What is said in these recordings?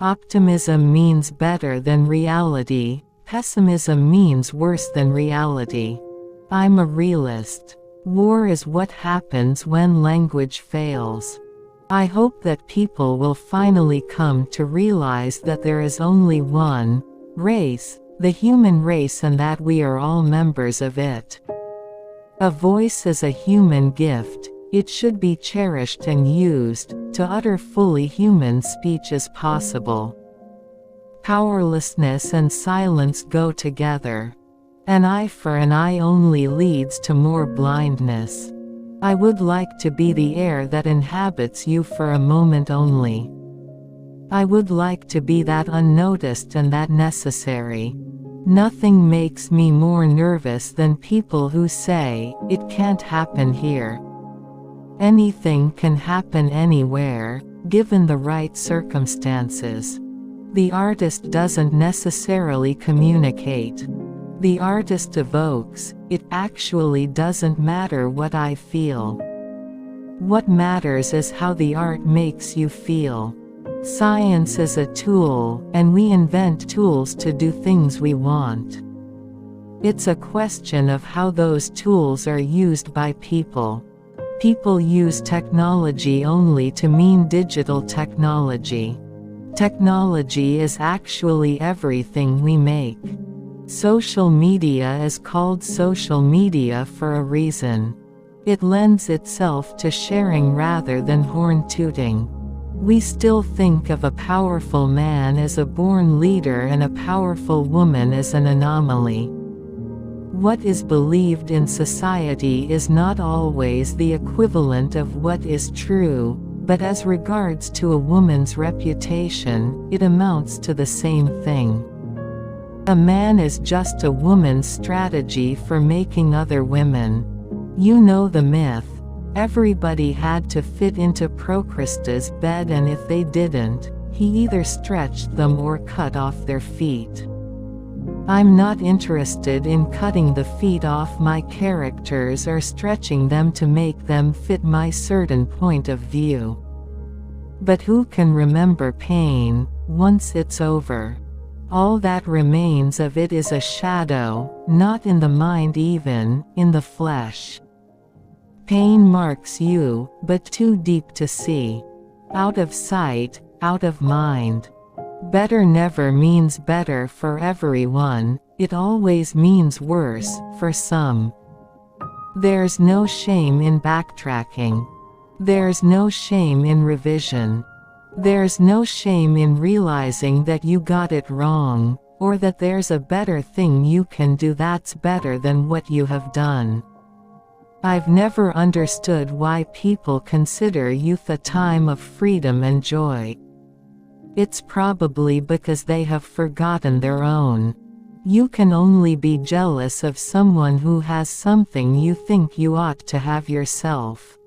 Optimism means better than reality, pessimism means worse than reality. I'm a realist. War is what happens when language fails. I hope that people will finally come to realize that there is only one race, the human race, and that we are all members of it. A voice is a human gift. It should be cherished and used to utter fully human speech as possible. Powerlessness and silence go together. An eye for an eye only leads to more blindness. I would like to be the air that inhabits you for a moment only. I would like to be that unnoticed and that necessary. Nothing makes me more nervous than people who say, "It can't happen here." Anything can happen anywhere, given the right circumstances. The artist doesn't necessarily communicate. The artist evokes. It actually doesn't matter what I feel. What matters is how the art makes you feel. Science is a tool, and we invent tools to do things we want. It's a question of how those tools are used by people. People use technology only to mean digital technology. Technology is actually everything we make. Social media is called social media for a reason. It lends itself to sharing rather than horn-tooting. We still think of a powerful man as a born leader and a powerful woman as an anomaly. What is believed in society is not always the equivalent of what is true, but as regards to a woman's reputation, it amounts to the same thing. A man is just a woman's strategy for making other women. You know the myth. Everybody had to fit into Procrustes' bed, and if they didn't, he either stretched them or cut off their feet. I'm not interested in cutting the feet off my characters or stretching them to make them fit my certain point of view. But who can remember pain, once it's over? All that remains of it is a shadow, not in the mind even, in the flesh. Pain marks you, but too deep to see. Out of sight, out of mind. Better never means better for everyone, it always means worse, for some. There's no shame in backtracking. There's no shame in revision. There's no shame in realizing that you got it wrong, or that there's a better thing you can do that's better than what you have done. I've never understood why people consider youth a time of freedom and joy. It's probably because they have forgotten their own. You can only be jealous of someone who has something you think you ought to have yourself.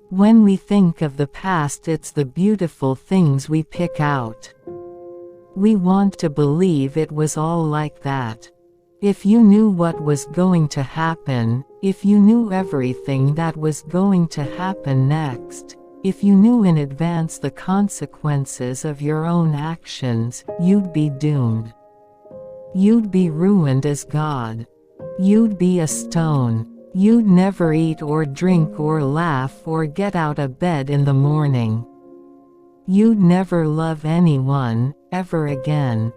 When we think of the past, it's the beautiful things we pick out. We want to believe it was all like that. If you knew what was going to happen, if you knew everything that was going to happen next, if you knew in advance the consequences of your own actions, you'd be doomed. You'd be ruined as God. You'd be a stone. You'd never eat or drink or laugh or get out of bed in the morning. You'd never love anyone, ever again.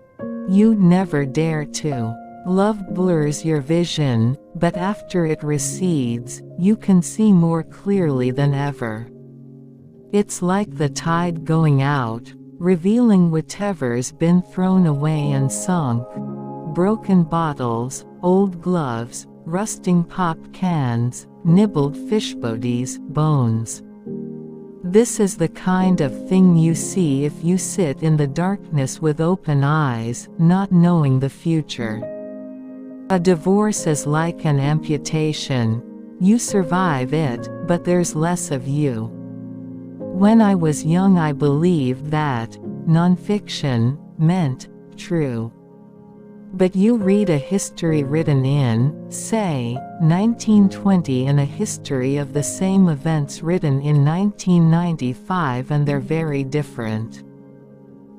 You'd never dare to. Love blurs your vision, but after it recedes, you can see more clearly than ever. It's like the tide going out, revealing whatever's been thrown away and sunk. Broken bottles, old gloves, rusting pop cans, nibbled fish bodies, bones. This is the kind of thing you see if you sit in the darkness with open eyes, not knowing the future. A divorce is like an amputation. You survive it, but there's less of you. When I was young, I believed that nonfiction meant true. But you read a history written in, say, 1920 and a history of the same events written in 1995, and they're very different.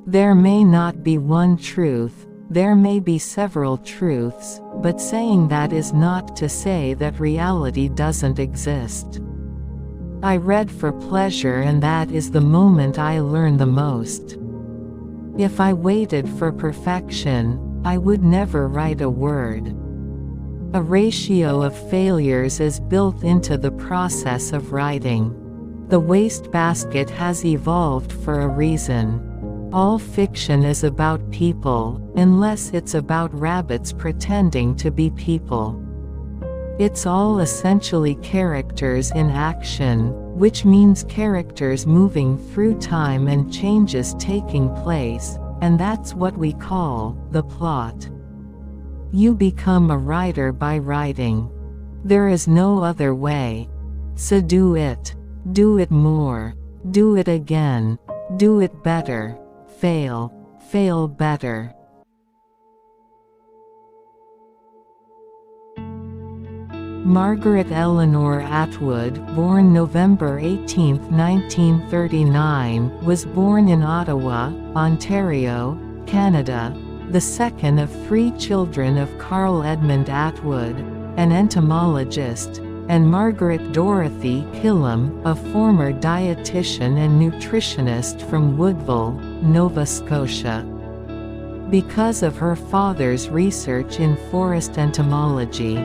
There may not be one truth, there may be several truths, but saying that is not to say that reality doesn't exist. I read for pleasure, and that is the moment I learn the most. If I waited for perfection, I would never write a word. A ratio of failures is built into the process of writing. The wastebasket has evolved for a reason. All fiction is about people, unless it's about rabbits pretending to be people. It's all essentially characters in action, which means characters moving through time and changes taking place, and that's what we call the plot. You become a writer by writing. There is no other way. So do it. Do it more. Do it again. Do it better. Fail. Fail better. Margaret Eleanor Atwood, born November 18, 1939, was born in Ottawa, Ontario, Canada, the second of 3 children of Carl Edmund Atwood, an entomologist, and Margaret Dorothy Killam, a former dietitian and nutritionist from Woodville, Nova Scotia. Because of her father's research in forest entomology,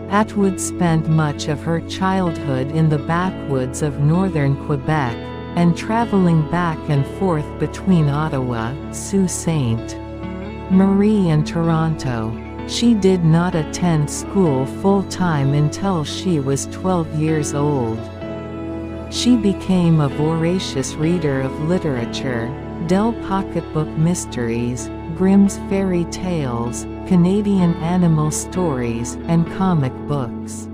Atwood spent much of her childhood in the backwoods of northern Quebec, and traveling back and forth between Ottawa, Sault Ste. Marie and Toronto. She did not attend school full-time until she was 12 years old. She became a voracious reader of literature, Dell pocketbook mysteries, Grimm's fairy tales, Canadian animal stories, and comic books.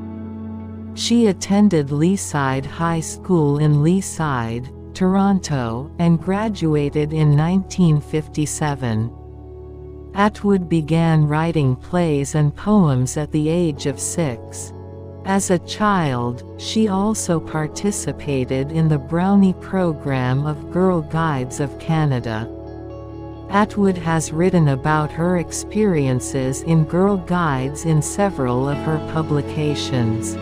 She attended Leaside High School in Leaside, Toronto, and graduated in 1957. Atwood began writing plays and poems at the age of 6. As a child, she also participated in the Brownie program of Girl Guides of Canada. Atwood has written about her experiences in Girl Guides in several of her publications.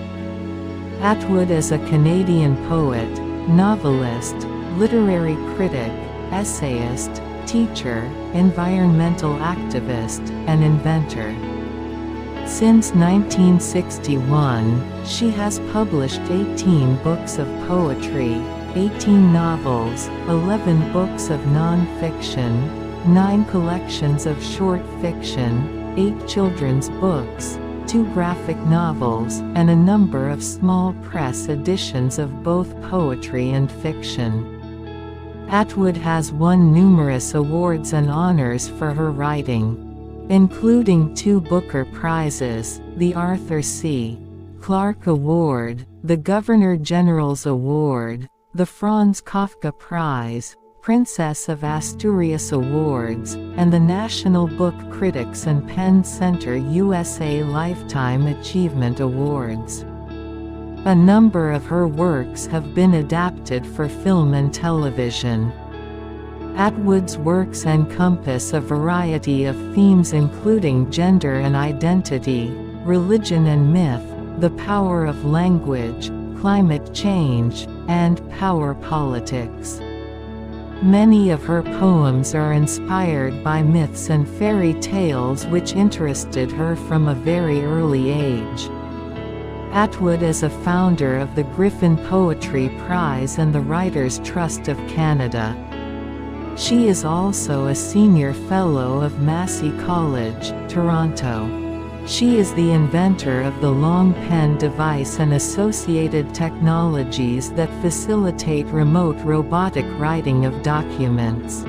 Atwood is a Canadian poet, novelist, literary critic, essayist, teacher, environmental activist, and inventor. Since 1961, she has published 18 books of poetry, 18 novels, 11 books of non-fiction, 9 collections of short fiction, 8 children's books, 2 graphic novels, and a number of small press editions of both poetry and fiction. Atwood has won numerous awards and honors for her writing, including 2 Booker Prizes, the Arthur C. Clarke Award, the Governor General's Award, the Franz Kafka Prize, Princess of Asturias Awards, and the National Book Critics and Penn Center USA Lifetime Achievement Awards. A number of her works have been adapted for film and television. Atwood's works encompass a variety of themes including gender and identity, religion and myth, the power of language, climate change, and power politics. Many of her poems are inspired by myths and fairy tales which interested her from a very early age. Atwood is a founder of the Griffin Poetry Prize and the Writers' Trust of Canada. She is also a Senior Fellow of Massey College, Toronto. She is the inventor of the long pen device and associated technologies that facilitate remote robotic writing of documents.